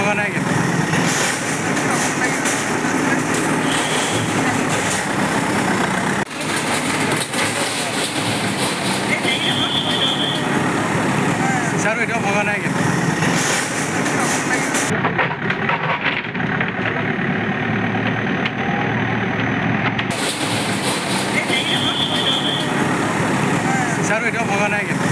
ভগা নাই কিন্তু চিচাৰটো এতিয়াও ভগা নাই কিন্তু চিচাৰটো এতিয়াও ভগা নাই কিন্তু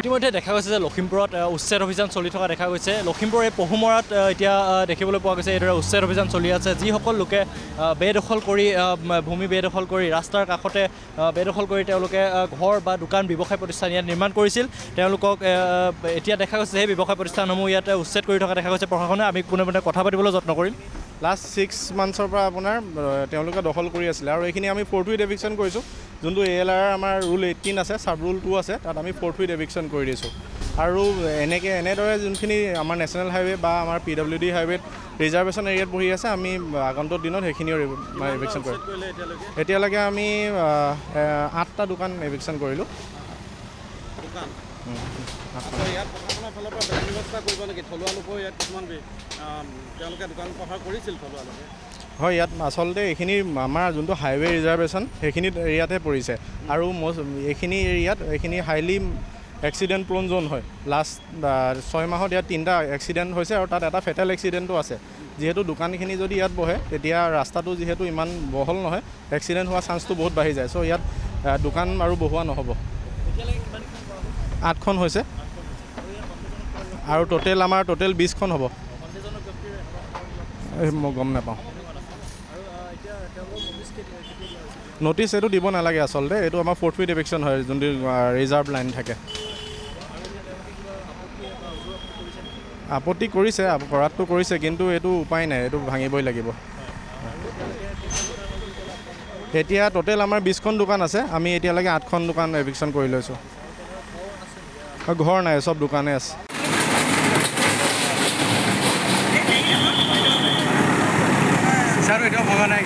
ইতিমধ্যে দেখা গৈছে যে লখিমপুৰত উচ্ছেদ অভিযান চলি থকা দেখা গৈছে লখিমপুৰৰ এই পহুমৰাত এতিয়া দেখিবলৈ পোৱা গৈছে এইদৰে উচ্ছেদ অভিযান চলি আছে যিসকল লোকে বেদখল কৰি ভূমি বেদখল কৰি ৰাস্তাৰ কাষতে বেদখল কৰি তেওঁলোকে ঘৰ বা দোকান ব্যৱসায় প্ৰতিষ্ঠান ইয়াত নিৰ্মাণ কৰিছিল তেওঁলোকক এতিয়া দেখা গৈছে সেই ব্যৱসায় প্ৰতিষ্ঠানসমূহ ইয়াতে উচ্ছেদ কৰি থকা দেখা গৈছে প্ৰশাসনে আমি পোনে পোনে কথা পাতিবলৈ যত্ন কৰিম লাষ্ট 6 মান্থছৰ পৰা আপোনাৰ তেওঁলোকে দখল কৰি আছিলে আৰু এইখিনি আমি ফ'ৰ্থ এভিকশ্যন কৰিছোঁ যোনটো ALR আমাৰ ৰুল 18 আছে চাব ৰুল 2 আছে তাত আমি ফ'ৰ্থ এভিকশ্যন কৰি দিছোঁ আৰু এনেদৰে যোনখিনি আমাৰ নেশ্যনেল হাইৱে বা আমাৰ PWD হাইৱেত ৰিজাৰ্ভেশ্যন এৰিয়াত বহি আছে আমি আগন্তুক দিনত সেইখিনিও এভিকশ্যন কৰিম এতিয়ালৈকে আমি 8টা দোকান এভিকশ্যন কৰিলোঁ হয় ইয়াত আচলতে এইখিনি আমাৰ যোনটো হাইৱে ৰিজাৰ্ভেশ্যন সেইখিনি এৰিয়াতহে পৰিছে আৰু এইখিনি এৰিয়াত এইখিনি হাইলি এক্সিডেণ্ট প্ৰোন জ'ন হয় লাষ্ট 6 মাহত ইয়াত 3টা এক্সিডেণ্ট হৈছে আৰু তাত এটা ফেটেল এক্সিডেণ্টো আছে যিহেতু দোকানখিনি যদি ইয়াত বহে তেতিয়া ৰাস্তাটো যিহেতু ইমান বহল নহয় এক্সিডেণ্ট হোৱা চান্সটো বহুত বাঢ়ি যায় চ' ইয়াত দোকান আৰু বহোৱা নহ'ব 8খন হৈছে আৰু আমাৰ টোটেল 20খন হ'ব মই গম নাপাওঁ নটিচ এইটো দিব নালাগে আচলতে এইটো আমাৰ ফ'ৰ্থ এভিকশ্যন হয় যোনটো ৰিজাৰ্ভ লাইন থাকে আপত্তি কৰিছে কৰাতটো কৰিছে কিন্তু এইটো উপায় নাই এইটো ভাঙিবই লাগিব এতিয়া টোটেল আমাৰ 20খন দোকান আছে আমি এতিয়ালৈকে 8খন দোকান এভিকশ্যন কৰি লৈছোঁ ঘৰ নাই চব দোকানে আছে চিচাৰটো এতিয়াও ভগা নাই